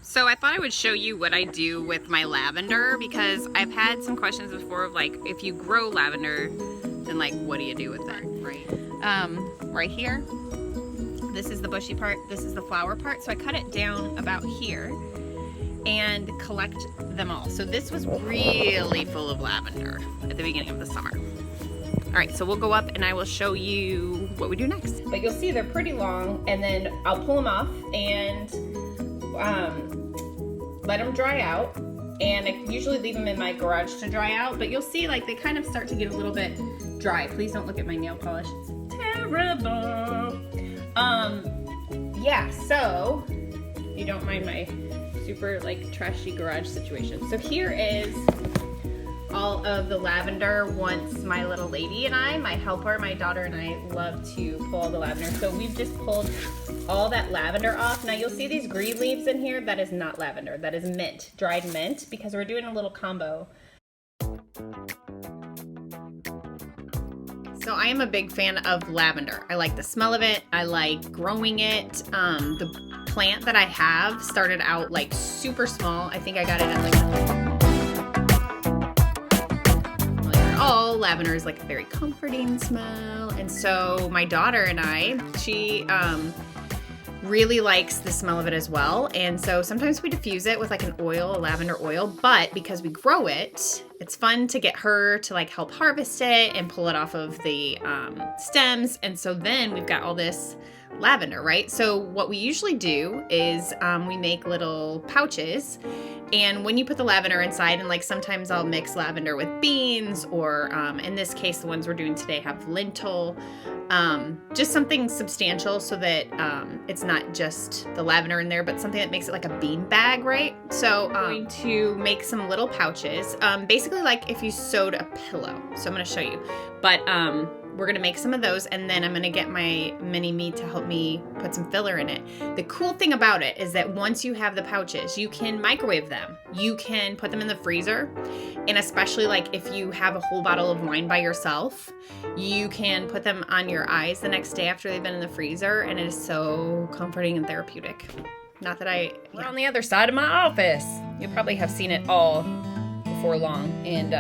So I thought I would show you what I do with my lavender, because I've had some questions before of like, if you grow lavender, then like, what do you do with it, right? Right here, this is the bushy part, this is the flower part. So I cut it down about here and collect them all. So this was really full of lavender at the beginning of the summer. All right, so we'll go up and I will show you what we do next. But you'll see they're pretty long, and then I'll pull them off and let them dry out. And I usually leave them in my garage to dry out, but you'll see like they kind of start to get a little bit dry. Please don't look at my nail polish, it's terrible. Yeah, so you don't mind my super like trashy garage situation. So here is all of the lavender. Once my little lady and I, my helper, my daughter and I love to pull all the lavender. So we've just pulled all that lavender off. Now you'll see these green leaves in here. That is not lavender, that is mint, dried mint, because we're doing a little combo. So I am a big fan of lavender. I like the smell of it. I like growing it. The plant that I have started out like super small. I think I got it in like all lavender is like a very comforting smell. And so my daughter and I, she really likes the smell of it as well. And so sometimes we diffuse it with like an oil, a lavender oil, but because we grow it, it's fun to get her to like help harvest it and pull it off of the stems. And so then we've got all this lavender, right? So what we usually do is we make little pouches, and when you put the lavender inside, and like sometimes I'll mix lavender with beans, or in this case, the ones we're doing today have lentil, just something substantial so that it's not just the lavender in there, but something that makes it like a bean bag, right? So I'm going to make some little pouches, basically like if you sewed a pillow. So I'm going to show you, but we're gonna make some of those, and then I'm gonna get my mini me to help me put some filler in it. The cool thing about it is that once you have the pouches, you can microwave them. You can put them in the freezer, and especially like if you have a whole bottle of wine by yourself, you can put them on your eyes the next day after they've been in the freezer, and it is so comforting and therapeutic. Not that we're on the other side of my office. You probably have seen it all before long, and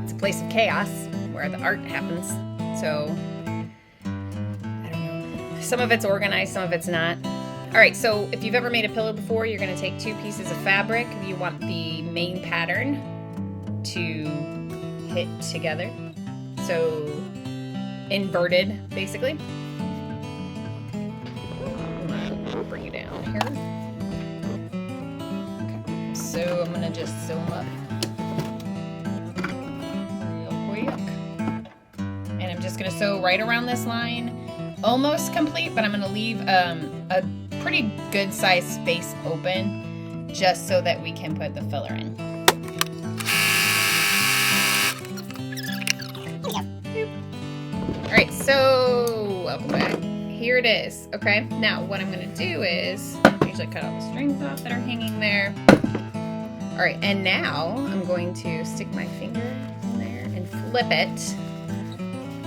it's a place of chaos where the art happens. So, I don't know. Some of it's organized, some of it's not. All right, so if you've ever made a pillow before, you're gonna take 2 pieces of fabric. You want the main pattern to hit together. So, inverted, basically. I'll bring you down here. Okay, so I'm gonna just sew them up. Just gonna sew right around this line, almost complete, but I'm gonna leave a pretty good sized space open just so that we can put the filler in. All right, so welcome back. Here it is. Okay, now what I'm gonna do is usually cut all the strings off that are hanging there. All right, and now I'm going to stick my finger in there and flip it.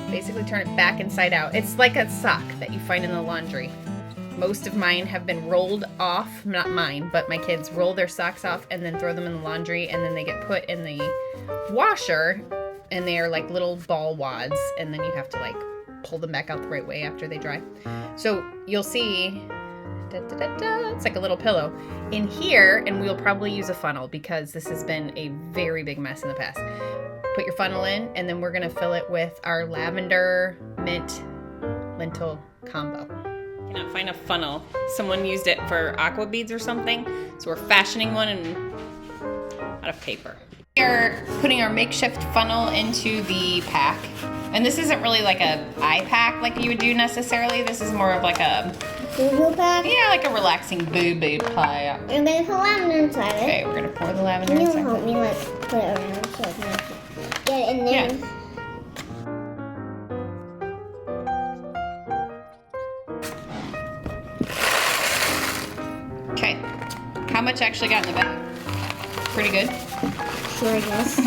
Basically turn it back inside out. It's like a sock that you find in the laundry. Most of mine have been rolled off, not mine, but my kids roll their socks off and then throw them in the laundry, and then they get put in the washer, and they are like little ball wads, and then you have to like pull them back out the right way after they dry. So you'll see, it's like a little pillow in here, and we'll probably use a funnel because this has been a very big mess in the past. Put your funnel in, and then we're gonna fill it with our lavender mint lentil combo. Cannot find a funnel. Someone used it for aqua beads or something, so we're fashioning one out of paper. We're putting our makeshift funnel into the pack, and this isn't really like a eye pack like you would do necessarily. This is more of like a boo-boo pack? Yeah, like a relaxing boo-boo pack. And then put lavender inside it. Okay, we're gonna pour the lavender inside. Can you help me like put it around so I can get it in there? Yeah. Okay, how much actually got in the bag? Pretty good? Sure, I guess.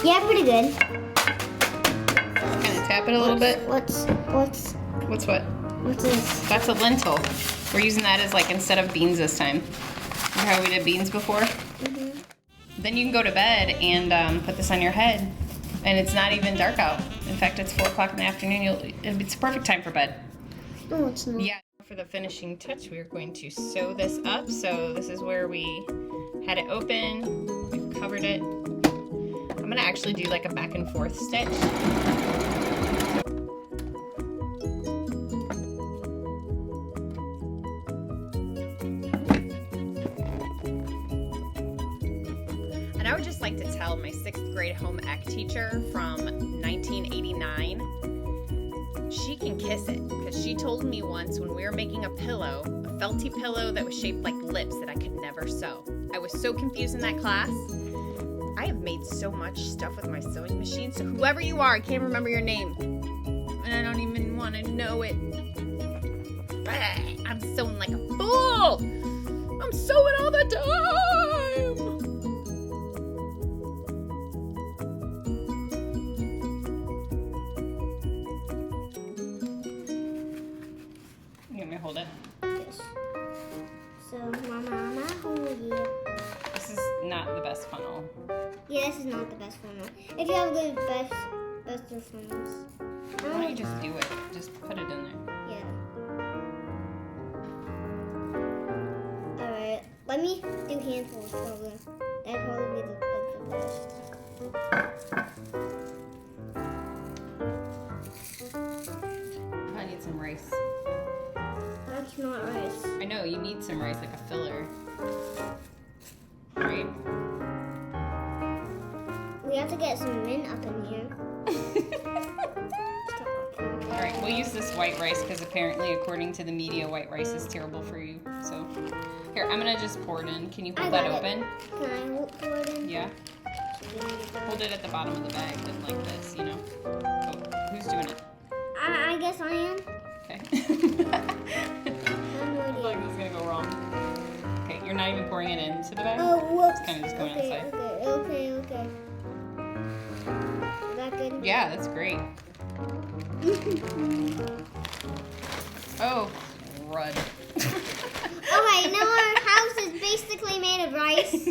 Yeah, pretty good. Kind of tap it a little bit. What's what? What's this? That's a lentil. We're using that as like instead of beans this time. how we did beans before? Mm-hmm. Then you can go to bed and put this on your head. And it's not even dark out. In fact, it's 4 o'clock in the afternoon. It's a perfect time for bed. No, it's not. Yeah. For the finishing touch, we are going to sew this up. So this is where we had it open. We've covered it. I'm gonna actually do like a back and forth stitch. And I would just like to tell my 6th grade home ec teacher from 1989, she can kiss it, because she told me once when we were making a pillow, a felty pillow that was shaped like lips that I could never sew. I was so confused in that class. I have made so much stuff with my sewing machine, so whoever you are, I can't remember your name. And I don't even want to know it. I'm sewing like a fool! I'm sewing all the time! You want me to hold it? Yes. So, Mama, hold it. This is not the best funnel. Yeah, this is not the best funnel. If you have the best of funnels. Why don't you just do it? Just put it in there. Yeah. Alright, let me do handfuls probably. That'd probably be the best. I need some rice. That's not rice. I know, you need some rice, like a filler. Right? We have to get some mint up in here. Alright, we'll use this white rice because apparently, according to the media, white rice is terrible for you. So, here, I'm gonna just pour it in. Can you hold that open? Can I pour it in? Yeah. Hold it at the bottom of the bag, then like this, you know? Oh, who's doing it? I guess I am. Okay. I have no I feel like idea. this is gonna go wrong. Okay, you're not even pouring it into the bag? Oh, whoops. It's kind of just going Okay. inside. Is that good? Yeah, that's great. Oh, crud. Okay, now our house is basically made of rice.